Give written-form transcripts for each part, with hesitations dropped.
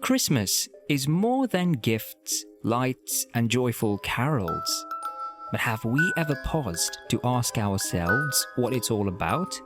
Christmas is more than gifts, lights, and joyful carols. But have we ever paused to ask ourselves what it's all about?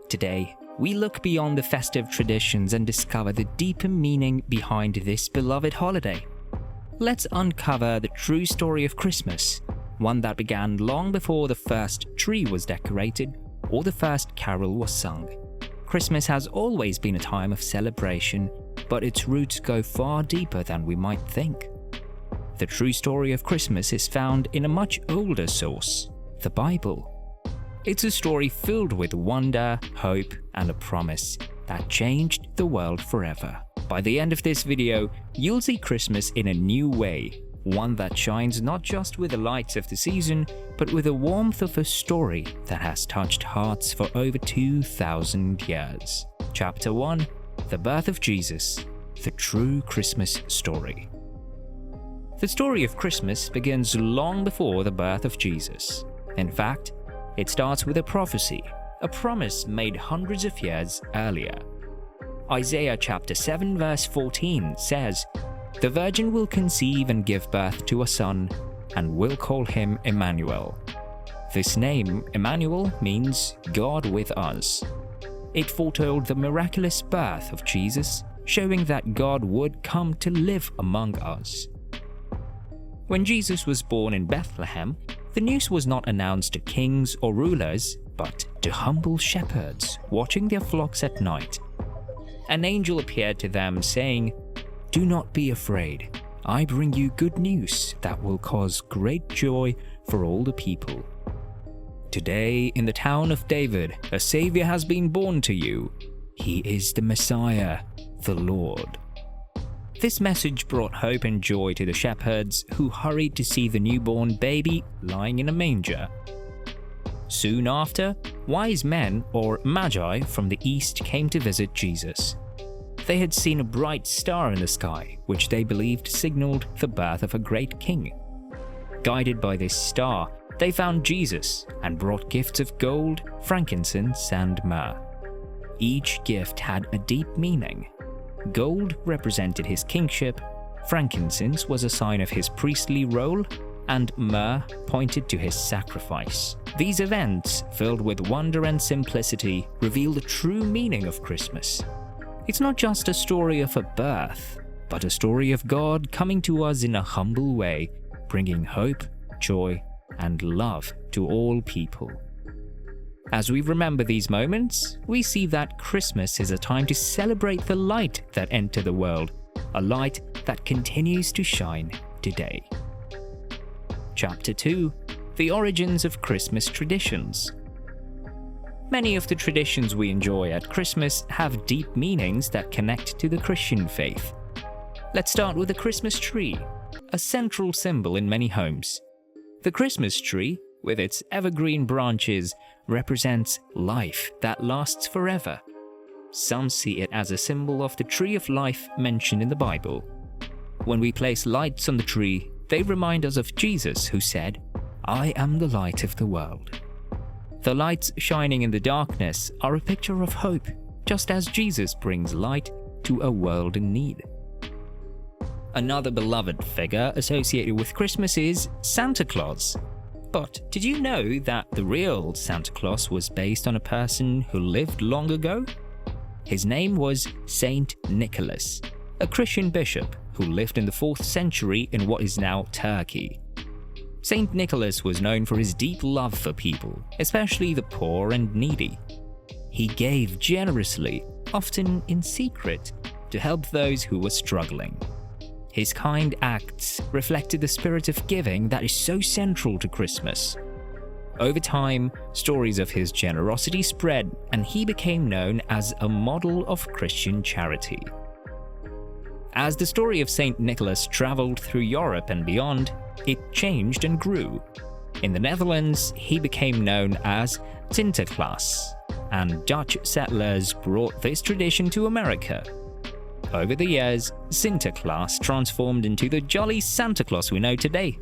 Today, we look beyond the festive traditions and discover the deeper meaning behind this beloved holiday. Let's uncover the true story of Christmas, one that began long before the first tree was decorated or the first carol was sung. Christmas has always been a time of celebration, but its roots go far deeper than we might think. The true story of Christmas is found in a much older source, the Bible. It's a story filled with wonder, hope, and a promise that changed the world forever. By the end of this video, you'll see Christmas in a new way, one that shines not just with the lights of the season, but with the warmth of a story that has touched hearts for over 2,000 years. Chapter 1: The Birth of Jesus, the True Christmas Story. The story of Christmas begins long before the birth of Jesus. In fact, it starts with a prophecy, a promise made hundreds of years earlier. Isaiah chapter 7 verse 14 says, "The virgin will conceive and give birth to a son, and will call him Emmanuel." This name, Emmanuel, means God with us. It foretold the miraculous birth of Jesus, showing that God would come to live among us. When Jesus was born in Bethlehem, the news was not announced to kings or rulers, but to humble shepherds watching their flocks at night. An angel appeared to them saying, "Do not be afraid. I bring you good news that will cause great joy for all the people. Today, in the town of David, a Savior has been born to you. He is the Messiah, the Lord." This message brought hope and joy to the shepherds, who hurried to see the newborn baby lying in a manger. Soon after, wise men, or Magi, from the east came to visit Jesus. They had seen a bright star in the sky, which they believed signaled the birth of a great king. Guided by this star, they found Jesus and brought gifts of gold, frankincense, and myrrh. Each gift had a deep meaning. Gold represented his kingship, frankincense was a sign of his priestly role, and myrrh pointed to his sacrifice. These events, filled with wonder and simplicity, reveal the true meaning of Christmas. It's not just a story of a birth, but a story of God coming to us in a humble way, bringing hope, joy, and love to all people. As we remember these moments, we see that Christmas is a time to celebrate the light that entered the world, a light that continues to shine today. Chapter 2: The Origins of Christmas Traditions. Many of the traditions we enjoy at Christmas have deep meanings that connect to the Christian faith. Let's start with the Christmas tree, a central symbol in many homes. The Christmas tree, with its evergreen branches, represents life that lasts forever. Some see it as a symbol of the tree of life mentioned in the Bible. When we place lights on the tree, they remind us of Jesus, who said, "I am the light of the world." The lights shining in the darkness are a picture of hope, just as Jesus brings light to a world in need. Another beloved figure associated with Christmas is Santa Claus. But did you know that the real Santa Claus was based on a person who lived long ago? His name was Saint Nicholas, a Christian bishop who lived in the 4th century in what is now Turkey. Saint Nicholas was known for his deep love for people, especially the poor and needy. He gave generously, often in secret, to help those who were struggling. His kind acts reflected the spirit of giving that is so central to Christmas. Over time, stories of his generosity spread, and he became known as a model of Christian charity. As the story of Saint Nicholas traveled through Europe and beyond, it changed and grew. In the Netherlands, he became known as Sinterklaas, and Dutch settlers brought this tradition to America. Over the years, Sinterklaas transformed into the jolly Santa Claus we know today.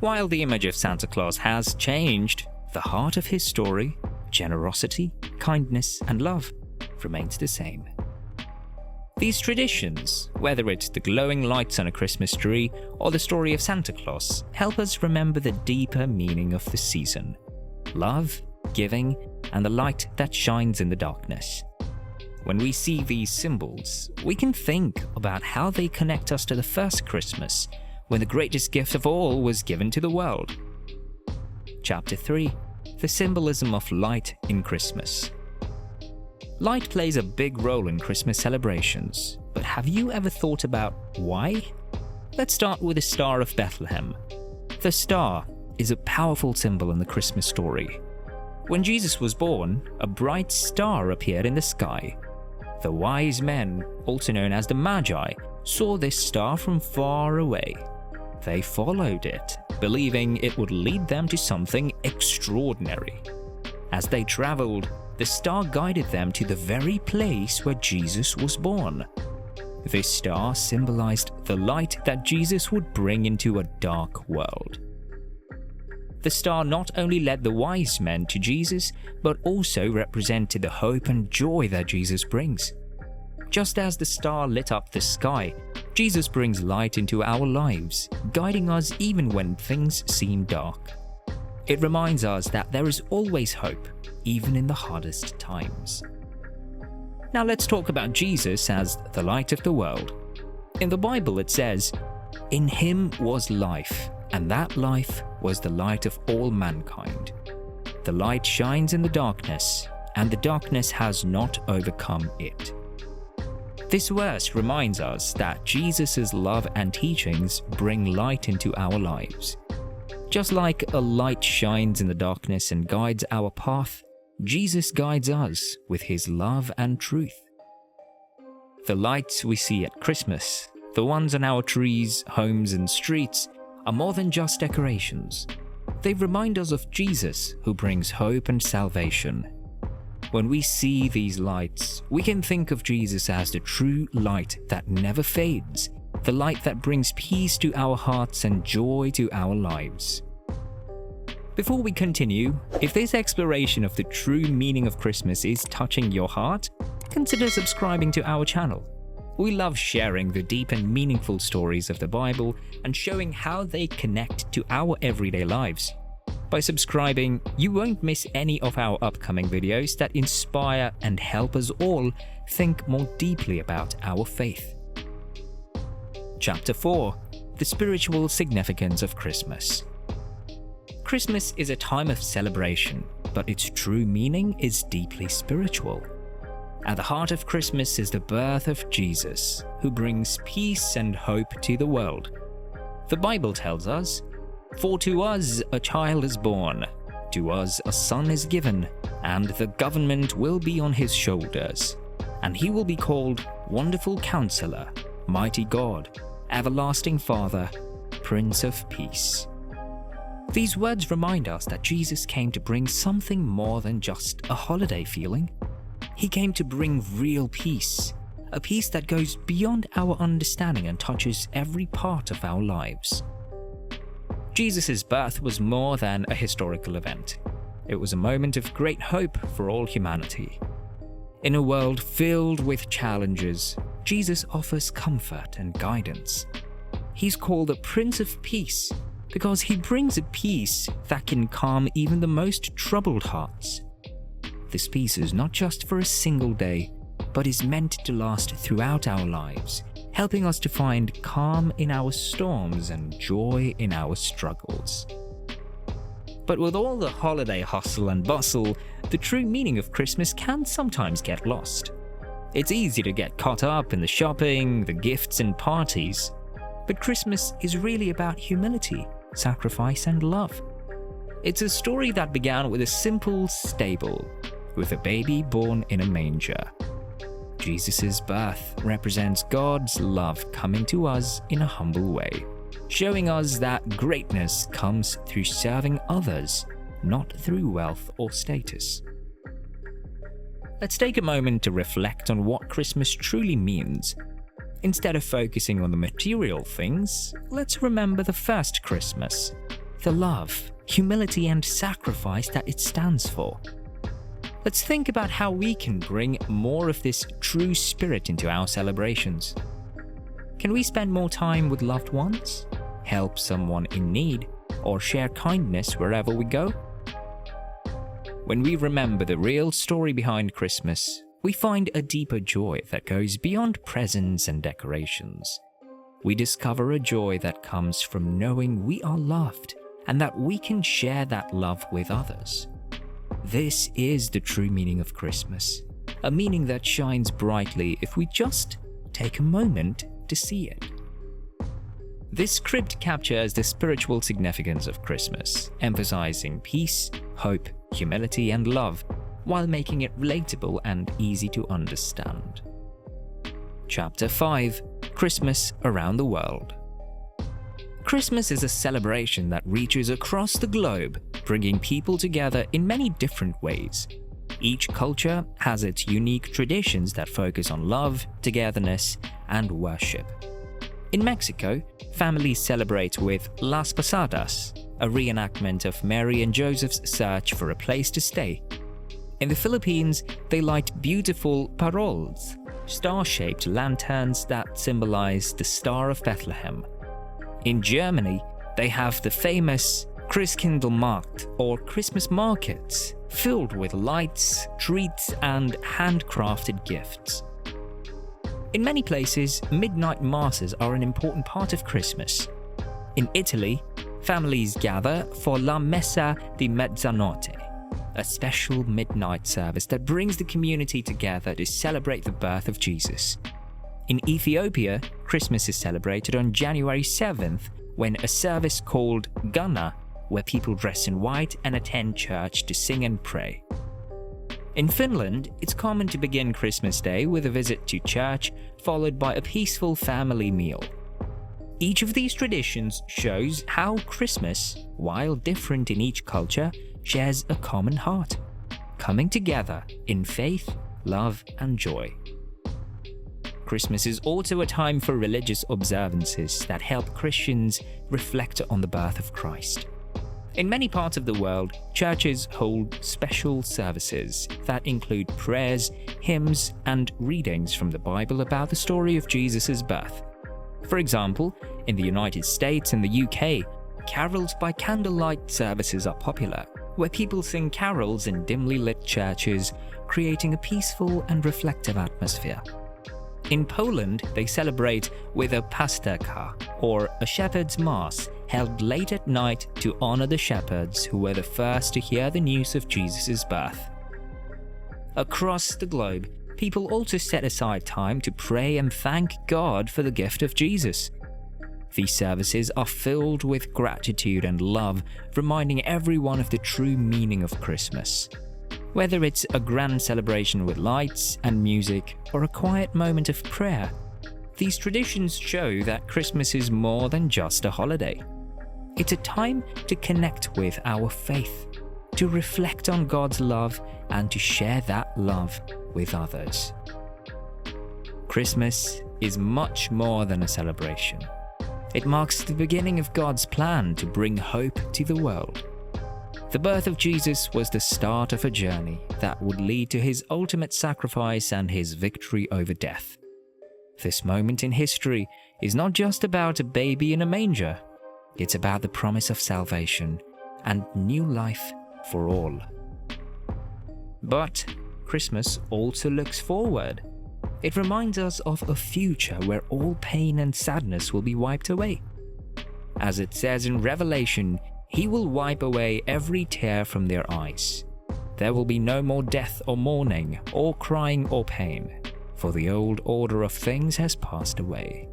While the image of Santa Claus has changed, the heart of his story, generosity, kindness, and love, remains the same. These traditions, whether it's the glowing lights on a Christmas tree or the story of Santa Claus, help us remember the deeper meaning of the season: love, giving, and the light that shines in the darkness. When we see these symbols, we can think about how they connect us to the first Christmas, when the greatest gift of all was given to the world. Chapter 3: The Symbolism of Light in Christmas. Light plays a big role in Christmas celebrations, but have you ever thought about why? Let's start with the Star of Bethlehem. The star is a powerful symbol in the Christmas story. When Jesus was born, a bright star appeared in the sky. The wise men, also known as the Magi, saw this star from far away. They followed it, believing it would lead them to something extraordinary. As they traveled, the star guided them to the very place where Jesus was born. This star symbolized the light that Jesus would bring into a dark world. The star not only led the wise men to Jesus, but also represented the hope and joy that Jesus brings. Just as the star lit up the sky, Jesus brings light into our lives, guiding us even when things seem dark. It reminds us that there is always hope, even in the hardest times. Now let's talk about Jesus as the light of the world. In the Bible it says, "In him was life, and that life was the light of all mankind. The light shines in the darkness, and the darkness has not overcome it." This verse reminds us that Jesus' love and teachings bring light into our lives. Just like a light shines in the darkness and guides our path, Jesus guides us with his love and truth. The lights we see at Christmas, the ones on our trees, homes, and streets, are more than just decorations. They remind us of Jesus, who brings hope and salvation. When we see these lights, we can think of Jesus as the true light that never fades, the light that brings peace to our hearts and joy to our lives. Before we continue, if this exploration of the true meaning of Christmas is touching your heart, consider subscribing to our channel. We love sharing the deep and meaningful stories of the Bible and showing how they connect to our everyday lives. By subscribing, you won't miss any of our upcoming videos that inspire and help us all think more deeply about our faith. Chapter 4: The Spiritual Significance of Christmas. Christmas is a time of celebration, but its true meaning is deeply spiritual. At the heart of Christmas is the birth of Jesus, who brings peace and hope to the world. The Bible tells us, "For to us a child is born, to us a son is given, and the government will be on his shoulders. And he will be called Wonderful Counselor, Mighty God, Everlasting Father, Prince of Peace." These words remind us that Jesus came to bring something more than just a holiday feeling. He came to bring real peace, a peace that goes beyond our understanding and touches every part of our lives. Jesus' birth was more than a historical event. It was a moment of great hope for all humanity. In a world filled with challenges, Jesus offers comfort and guidance. He's called the Prince of Peace because he brings a peace that can calm even the most troubled hearts. This peace is not just for a single day, but is meant to last throughout our lives, helping us to find calm in our storms and joy in our struggles. But with all the holiday hustle and bustle, the true meaning of Christmas can sometimes get lost. It's easy to get caught up in the shopping, the gifts and parties. But Christmas is really about humility, sacrifice and love. It's a story that began with a simple stable, with a baby born in a manger. Jesus' birth represents God's love coming to us in a humble way, showing us that greatness comes through serving others, not through wealth or status. Let's take a moment to reflect on what Christmas truly means. Instead of focusing on the material things, let's remember the first Christmas, the love, humility, and sacrifice that it stands for. let's think about how we can bring more of this true spirit into our celebrations. Can we spend more time with loved ones, help someone in need, or share kindness wherever we go? When we remember the real story behind Christmas, we find a deeper joy that goes beyond presents and decorations. We discover a joy that comes from knowing we are loved and that we can share that love with others. This is the true meaning of Christmas, a meaning that shines brightly if we just take a moment to see it. This script captures the spiritual significance of Christmas, emphasizing peace, hope, humility, and love, while making it relatable and easy to understand. Chapter 5: Christmas Around the World. Christmas is a celebration that reaches across the globe, bringing people together in many different ways. Each culture has its unique traditions that focus on love, togetherness, and worship. In Mexico, families celebrate with Las Posadas, a reenactment of Mary and Joseph's search for a place to stay. In the Philippines, they light beautiful paroles, star-shaped lanterns that symbolize the Star of Bethlehem. In Germany, they have the famous Christkindlmarkt, or Christmas markets, filled with lights, treats, and handcrafted gifts. In many places, midnight masses are an important part of Christmas. In Italy, families gather for La Messa di Mezzanotte, a special midnight service that brings the community together to celebrate the birth of Jesus. In Ethiopia, Christmas is celebrated on January 7th when a service called Gunna, where people dress in white and attend church to sing and pray. In Finland, it's common to begin Christmas Day with a visit to church, followed by a peaceful family meal. Each of these traditions shows how Christmas, while different in each culture, shares a common heart, coming together in faith, love, and joy. Christmas is also a time for religious observances that help Christians reflect on the birth of Christ. In many parts of the world, churches hold special services that include prayers, hymns, and readings from the Bible about the story of Jesus' birth. For example, in the United States and the UK, carols by candlelight services are popular, where people sing carols in dimly lit churches, creating a peaceful and reflective atmosphere. In Poland, they celebrate with a pasterka, or a shepherd's mass, held late at night to honor the shepherds who were the first to hear the news of Jesus' birth. Across the globe, people also set aside time to pray and thank God for the gift of Jesus. These services are filled with gratitude and love, reminding everyone of the true meaning of Christmas. Whether it's a grand celebration with lights and music or a quiet moment of prayer, these traditions show that Christmas is more than just a holiday. It's a time to connect with our faith, to reflect on God's love, and to share that love with others. Christmas is much more than a celebration. It marks the beginning of God's plan to bring hope to the world. The birth of Jesus was the start of a journey that would lead to his ultimate sacrifice and his victory over death. This moment in history is not just about a baby in a manger. It's about the promise of salvation and new life for all. But Christmas also looks forward. It reminds us of a future where all pain and sadness will be wiped away. As it says in Revelation, he will wipe away every tear from their eyes. There will be no more death or mourning, or crying or pain, for the old order of things has passed away.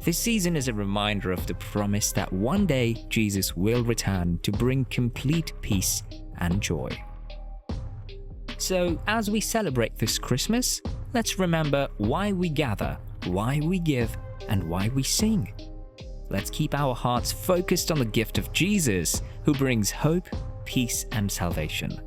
This season is a reminder of the promise that one day Jesus will return to bring complete peace and joy. So, as we celebrate this Christmas, let's remember why we gather, why we give, and why we sing. Let's keep our hearts focused on the gift of Jesus, who brings hope, peace, and salvation.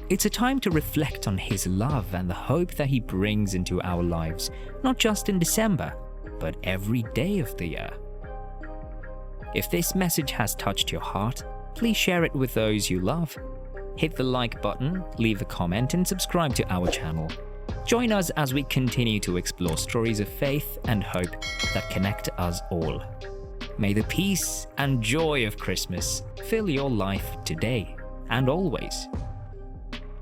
It's a time to reflect on his love and the hope that he brings into our lives, not just in December, but every day of the year. If this message has touched your heart, please share it with those you love. Hit the like button, leave a comment, and subscribe to our channel. Join us as we continue to explore stories of faith and hope that connect us all. May the peace and joy of Christmas fill your life today and always.